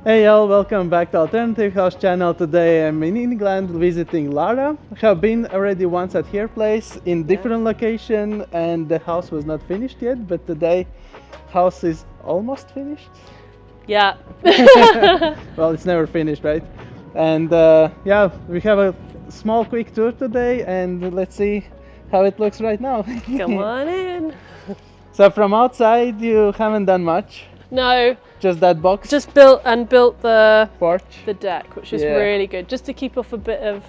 Hey y'all, welcome back to Alternative House channel. Today I'm in England visiting Lara. I have been already once at her place in different location and the house was not finished yet, but today house is almost finished. Yeah. Well, it's never finished, right? And yeah, we have a small quick tour today and let's see how it looks right now. Come on in. So from outside you haven't done much. No, Just that box? just built the porch? the deck, which is Yeah. really good, just to keep off a bit of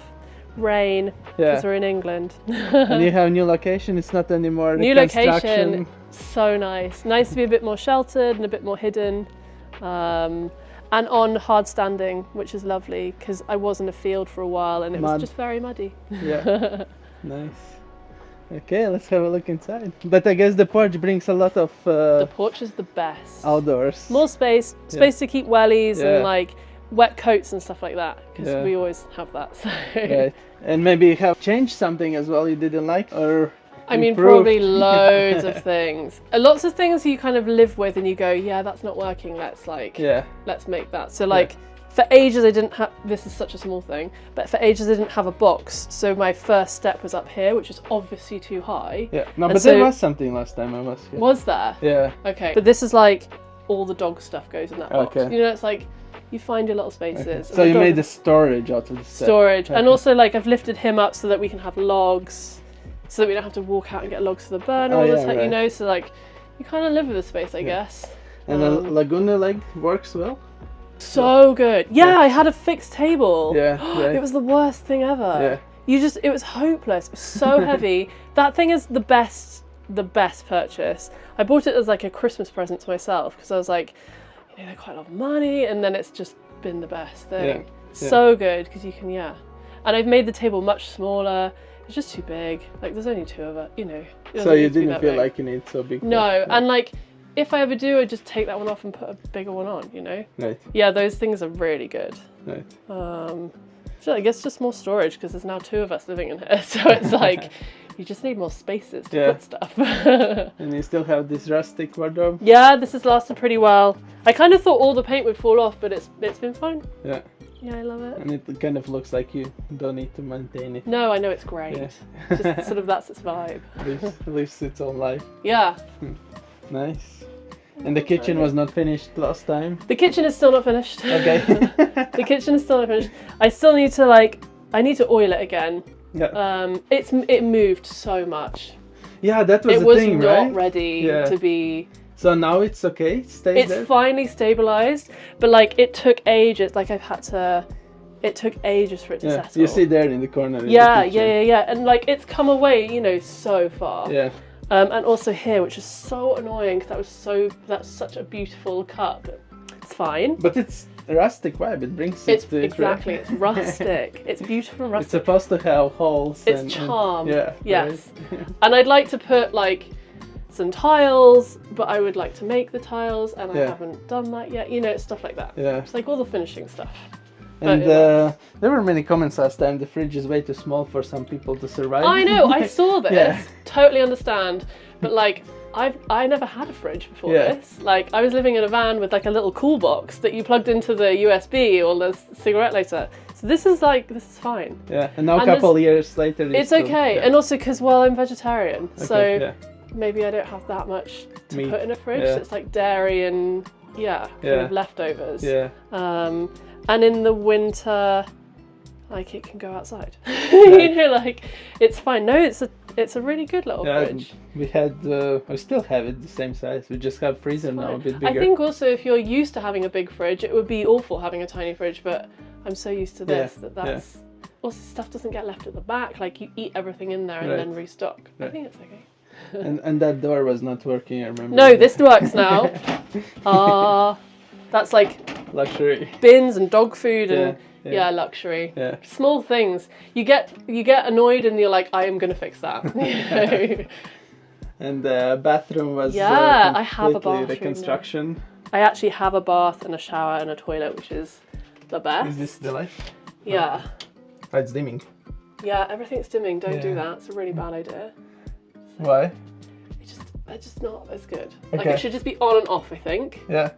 rain Yeah. because we're in England. And you have new location, it's not anymore New construction. location, so nice. Nice to be a bit more sheltered and a bit more hidden. And on hard standing, which is lovely because I was in a field for a while and it Mud. was just very muddy. Yeah, nice. Okay, let's have a look inside. But I guess the porch brings a lot of The porch is the best. outdoors. More space to keep wellies Yeah. and like wet coats and stuff like that because Yeah. we always have that. So. Right. And maybe you have changed something as well you didn't like, or I mean, improved? probably loads of things. Lots of things you kind of live with and you go, yeah, that's not working. Let's let's make that. So like for ages I didn't have, this is such a small thing, but for ages I didn't have a box. So my first step was up here, which is obviously too high. Yeah, no, And but so- there was something last time I was here. Was there? Yeah. Okay. But this is like all the dog stuff goes in that box. Okay. You know, it's like you find your little spaces. So you made the storage out of the step. storage. And Okay. also like I've lifted him up so that we can have logs, so that we don't have to walk out and get logs for the burner Oh, all the yeah, time, you right. know, so like you kind of live with the space, I guess. And the Laguna leg works well? So good. Yeah, I had a fixed table. Yeah, right. It was the worst thing ever. Yeah. It was hopeless. It was so heavy. That thing is the best purchase. I bought it as like a Christmas present to myself because I was like, you know, they're quite a lot of money, and then it's just been the best thing. Yeah. So good because you can, and I've made the table much smaller. It's just too big. Like there's only two of it, you know. It So doesn't you need to be didn't that feel big. like you need so big? No, yeah. and like if I ever do, I just take that one off and put a bigger one on, you know. Right, Yeah, those things are really good. right. So I guess just more storage because there's now two of us living in here, so it's like you just need more spaces to put stuff. And you still have this rustic wardrobe? Yeah, this has lasted pretty well. I kind of thought all the paint would fall off, but it's been fine. Yeah. Yeah, I love it. And it kind of looks like you don't need to maintain it. No, I know it's great. Yeah. Just sort of that's its vibe. Lives its own life. Yeah. Nice. And the kitchen was not finished last time? The kitchen is still not finished. Okay. The kitchen is still not finished. I still need to I need to oil it again. Yeah. It moved so much. Yeah, that was It the was thing, not right? ready to be. So now it's okay? It stays It's there? finally stabilized, but like it took ages. Like it took ages for it to settle. You see there in the corner. in Yeah, the kitchen. yeah. And like it's come away, you know, so far. Yeah. And also here, which is so annoying because that's such a beautiful cut. But it's fine. But it's a rustic vibe. It brings It's it to exactly. It's rustic. It's beautiful and rustic. It's supposed to have holes. It's and charm. yeah. Yes. Right. And I'd like to put like some tiles, but I would like to make the tiles, and I haven't done that yet. You know, stuff like that. Yeah. It's like all the finishing stuff. And But it there were many comments last time. The fridge is way too small for some people to survive. I know. I saw this. Yeah. Totally understand. But like, I never had a fridge before this. Like, I was living in a van with like a little cool box that you plugged into the USB or the cigarette lighter. So this is fine. Yeah. And now a And couple of years later, It's okay. Yeah. And also because, well, I'm vegetarian. Okay, So yeah. maybe I don't have that much to Meat. put in a fridge. Yeah. So it's like dairy and kind of leftovers. Yeah. And in the winter, like it can go outside. You know, like it's fine. No, it's a really good little fridge. We had, we still have it the same size. We just have freezer now a bit bigger. I think also if you're used to having a big fridge, it would be awful having a tiny fridge. But I'm so used to this that's also stuff doesn't get left at the back. Like you eat everything in there and then restock. I think it's okay. And that door was not working, I remember. No, this works now. That's like luxury bins and dog food and luxury. Yeah. Small things. You get annoyed and you're like, I am gonna fix that. And the bathroom was I have a completely bathroom reconstruction. I actually have a bath and a shower and a toilet, which is the best. Is this the life? Yeah. Oh, it's dimming. Yeah, everything's dimming. Don't do Yeah. that. It's a really bad idea. Why? It's just not as good. Okay. Like it should just be on and off, I think. Yeah.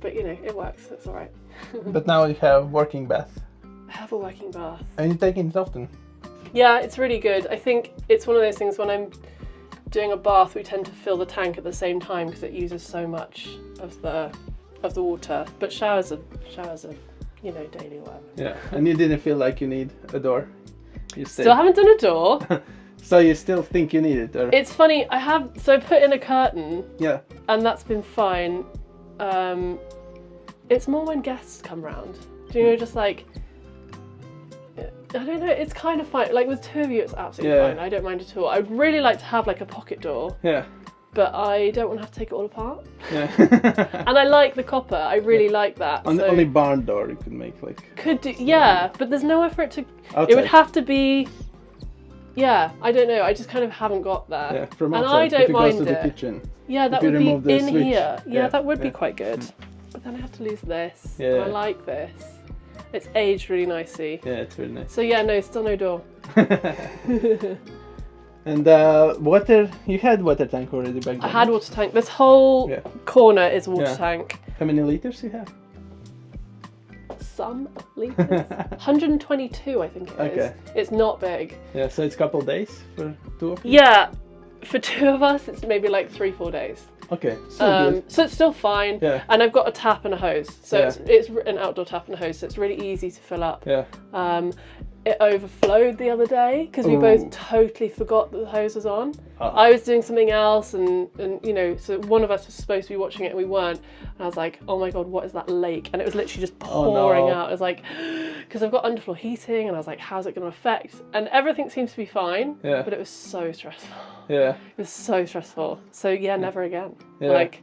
But you know, it works. It's all right. But now you have working bath. I have a working bath. And you take it often? Yeah, it's really good. I think it's one of those things when I'm doing a bath, we tend to fill the tank at the same time because it uses so much of the water. But showers are, you know, daily or whatever. Yeah, and you didn't feel like you need a door? You still haven't done a door. So you still think you need it? Or? It's funny, I put in a curtain. Yeah. And that's been fine. It's more when guests come round. Do you know, just like, I don't know, it's kind of fine. Like with two of you, it's absolutely fine. I don't mind at all. I'd really like to have like a pocket door. Yeah. But I don't want to have to take it all apart. Yeah. And I like the copper. I really like that. Only barn door you could make like. Could do, yeah, but there's nowhere for it to. Outside. It would have to be. Yeah, I don't know. I just kind of haven't got that. Yeah, from outside. And I don't mind it. The kitchen. Yeah, that would be in here. Yeah, that would be quite good. But then I have to lose this. Yeah. And I like this. It's aged really nicely. Yeah, it's really nice. So yeah, no, still no door. And water, you had water tank already back then? I had water tank. This whole corner is water tank. How many liters you have? Some liters. 122, I think it is. Okay. It's not big. Yeah, so it's a couple of days for two of you? Yeah, for two of us, it's maybe like 3-4 days. Okay, so good. So it's still fine. Yeah. And I've got a tap and a hose. So it's an outdoor tap and a hose, so it's really easy to fill up. Yeah. It overflowed the other day because we both totally forgot that the hose was on. I was doing something else and you know, so one of us was supposed to be watching it and we weren't. And I was like, oh my God, what is that lake? And it was literally just pouring out. I was like, because I've got underfloor heating and I was like, how's it going to affect? And everything seems to be fine, but it was so stressful. Yeah. It was so stressful. So yeah, never again. Yeah. Like,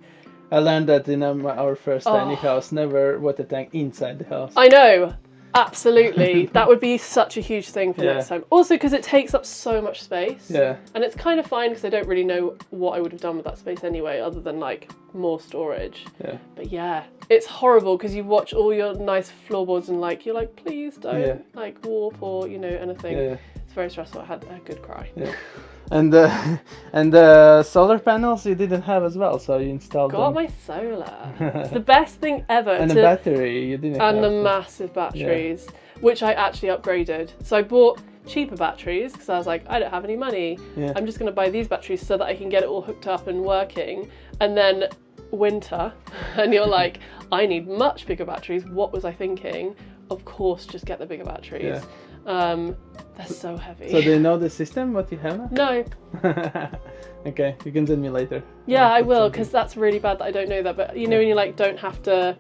I learned that in our first tiny house, never water tank inside the house. I know. Absolutely. That would be such a huge thing for next time. Also because it takes up so much space. Yeah. And it's kind of fine because I don't really know what I would have done with that space anyway, other than like more storage. Yeah. But yeah, it's horrible because you watch all your nice floorboards and like you're like, please don't like warp or you know anything. Yeah. It's very stressful. I had a good cry. Yeah. And the solar panels you didn't have as well, so you installed them. Got my solar. It's the best thing ever. And the battery you didn't have. And the massive batteries, which I actually upgraded. So I bought cheaper batteries because I was like, I don't have any money. Yeah. I'm just going to buy these batteries so that I can get it all hooked up and working. And then winter, and you're like, I need much bigger batteries. What was I thinking? Of course, just get the bigger batteries. Yeah. They're so heavy. So do you know the system, what you have? No. Okay, you can send me later. Yeah, I will, because that's really bad that I don't know that. But you know when you like don't have to,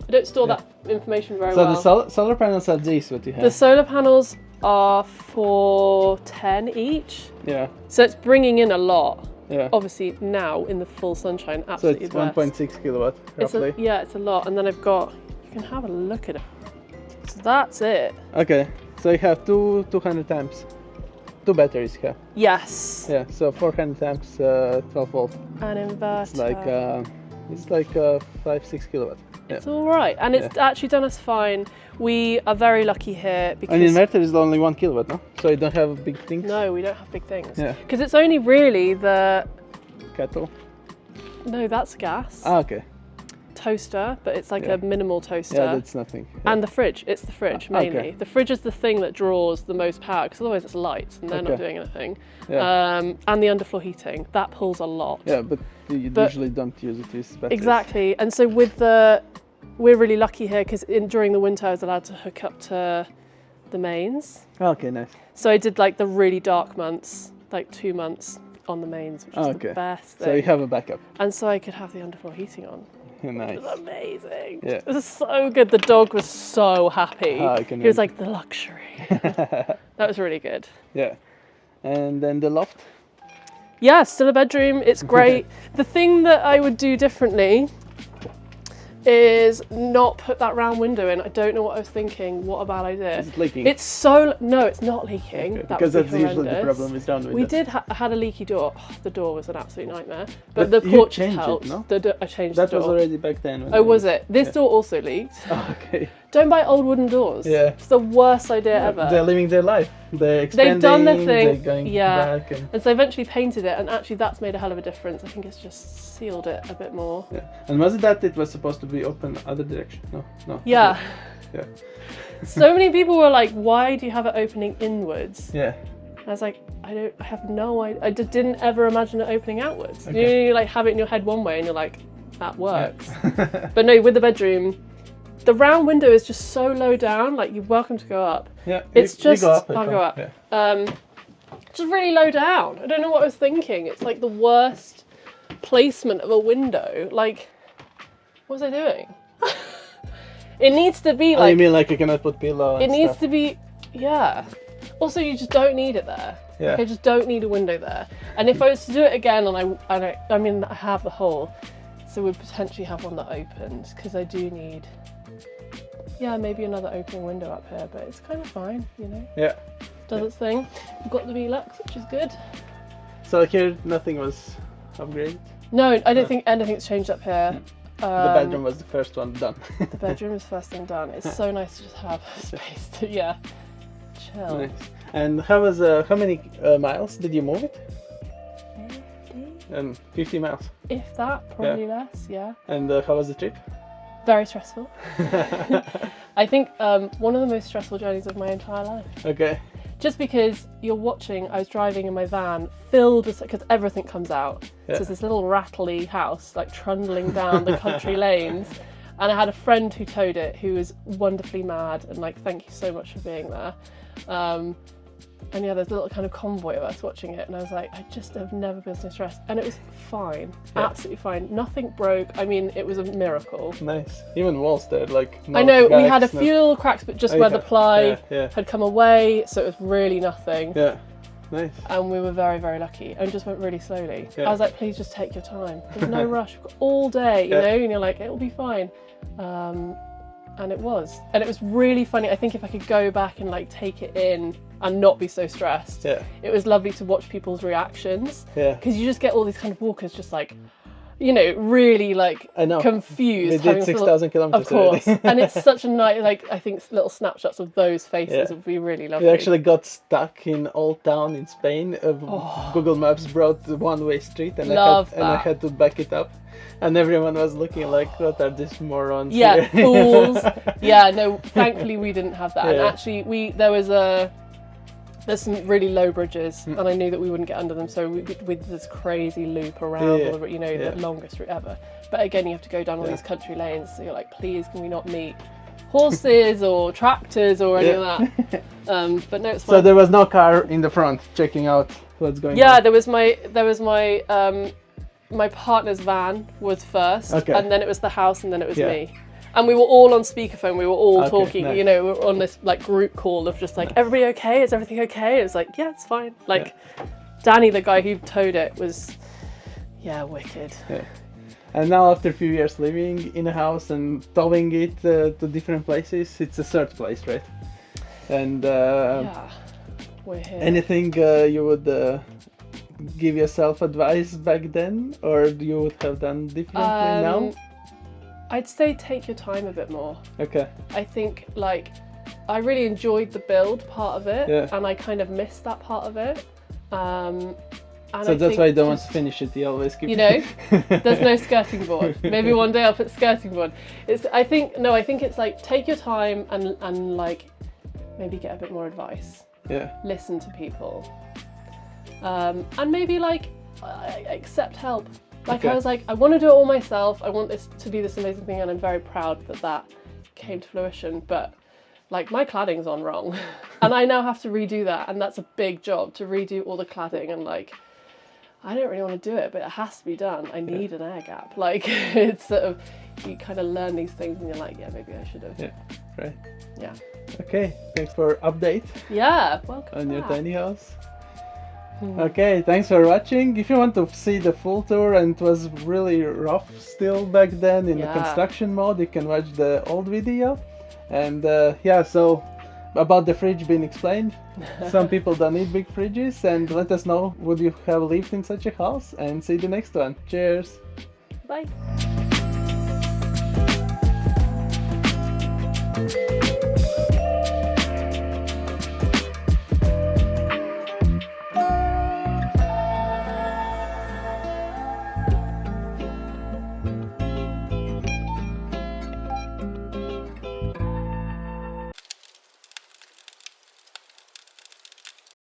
I don't store that information very well. So the solar panels are these, what you have? The solar panels are for 10 each. Yeah. So it's bringing in a lot. Yeah. Obviously now in the full sunshine, absolutely. So it's 1.6 kilowatt roughly. It's a lot, and then I've got. You can have a look at it. So that's it. Okay. So you have 200 amps, 2 batteries here. Yes. Yeah, so 400 amps, 12 volt. An inverter. It's like 5-6 kilowatt. Yeah. It's all right, and it's actually done us fine. We are very lucky here because an inverter is only 1 kilowatt, no? So you don't have big things. No, we don't have big things. Yeah. Because it's only really the kettle. No, that's gas. Ah, okay. Toaster, but it's like a minimal toaster. Yeah, that's nothing. Yeah. And the fridge. It's the fridge mainly. Okay. The fridge is the thing that draws the most power because otherwise it's lights and they're not doing anything. Yeah. And the underfloor heating that pulls a lot. Yeah, but you usually don't use it with batteries. Exactly, and so we're really lucky here because during the winter I was allowed to hook up to the mains. Okay, nice. So I did like the really dark months, like 2 months on the mains, which is the best thing. So you have a backup. And so I could have the underfloor heating on. Nice. It was amazing. Yeah. It was so good. The dog was so happy. He was like, the luxury. That was really good. Yeah. And then the loft? Yeah, still a bedroom. It's great. The thing that I would do differently is not put that round window in. I don't know what I was thinking. What a bad idea. Is it leaking? No, it's not leaking. Okay. Because that's usually the problem is round windows. We had a leaky door. Oh, the door was an absolute nightmare. But the porch helped. No? I changed that the door. was already back then. Oh, was it? This door also leaked. Oh, okay. don't buy old wooden doors. Yeah. It's the worst idea ever. They're living their life. They're expanding. They've done their thing. They're going back. And so I eventually painted it, and actually that's made a hell of a difference. I think it's just sealed it a bit more. Yeah. And was it that it was supposed to be open other direction? No. Yeah. Yeah. So many people were like, why do you have it opening inwards? Yeah. And I was like, I have no idea. I just didn't ever imagine it opening outwards. Okay. You like have it in your head one way and you're like, that works. Yeah. But no, with the bedroom, the round window is just so low down, like you're welcome to go up. Yeah. It's just, I'll go up. Yeah. Just really low down. I don't know what I was thinking. It's like the worst placement of a window. Like, what was I doing? It needs to be like... you mean like you cannot put pillow and It needs stuff. to be, yeah. Also, you just don't need it there. Yeah. Okay, just don't need a window there. And if I was to do it again, I mean, I have the hole, so we'd potentially have one that opens, because I do need, yeah, maybe another opening window up here, but it's kind of fine, you know? Yeah. Does its thing. We've got the Velux, which is good. So here nothing was upgraded? No, I don't think anything's changed up here. The bedroom was the first one done. The bedroom is first thing done. It's so nice to just have space to, yeah, chill. Nice. And how many miles did you move it? 50 miles. If that, probably less, yeah. And how was the trip? Very stressful. I think one of the most stressful journeys of my entire life. Okay. Just because you're watching, I was driving in my van filled with, because everything comes out. Yeah. So it's this little rattly house, like trundling down the country lanes. And I had a friend who towed it who was wonderfully mad and like, thank you so much for being there. And yeah, there's a little kind of convoy of us watching it, and I was like, I just have never been so stressed. And it was fine, absolutely fine. Nothing broke. I mean, it was a miracle. Nice. Even walls there, like. No I know, we cracks, had a few little cracks, but just where the ply had come away, so it was really nothing. Yeah, nice. And we were very, very lucky, and just went really slowly. Yeah. I was like, please just take your time. There's no rush. We've got all day, you know, and you're like, it'll be fine. And it was. And it was really funny. I think if I could go back and like take it in and not be so stressed, it was lovely to watch people's reactions. Yeah. Because you just get all these kind of walkers just like, you know, really like confused. They did 6,000 kilometers. Of course. And it's such a nice, like, I think little snapshots of those faces would be really lovely. We actually got stuck in Old Town in Spain. Google Maps brought the one-way street, and I had to back it up. And everyone was looking like, what are these morons here? Fools. Yeah, no, thankfully we didn't have that. And actually, there's some really low bridges, and I knew that we wouldn't get under them, so we did this crazy loop around, the longest route ever. But again, you have to go down all these country lanes, so you're like, please, can we not meet horses or tractors or any of that? But no, it's fine. So there was no car in the front checking out what's going on? Yeah, there was my partner's van was first, and then it was the house, and then it was me. And we were all on speakerphone, we were all talking, you know, we were on this like group call of just like, everybody okay? Is everything okay? It was like, yeah, it's fine. Like, Danny, the guy who towed it, was, wicked. Yeah. And now after a few years living in a house and towing it to different places, it's a third place, right? And we're here. Anything you would give yourself advice back then, or you would have done differently now? I'd say take your time a bit more. Okay. I think like I really enjoyed the build part of it, and I kind of missed that part of it. And so that's why you don't want to finish it. You always keep. You know, there's no skirting board. Maybe one day I'll put skirting board. I think it's like take your time and like maybe get a bit more advice. Yeah. Listen to people. And maybe like accept help. Like I was like, I want to do it all myself. I want this to be this amazing thing, and I'm very proud that came to fruition. But like my cladding's on wrong, and I now have to redo that, and that's a big job to redo all the cladding. And like, I don't really want to do it, but it has to be done. I need an air gap. Like it's sort of you kind of learn these things, and you're like, yeah, maybe I should have. Yeah. Right. Yeah. Okay. Thanks for update. Yeah. Welcome. On your tiny house. Okay, thanks for watching. If you want to see the full tour, and it was really rough still back then in the construction mode, you can watch the old video. And so about the fridge being explained. Some people don't need big fridges, and let us know, would you have lived in such a house? And see you the next one. Cheers. Bye. Bye.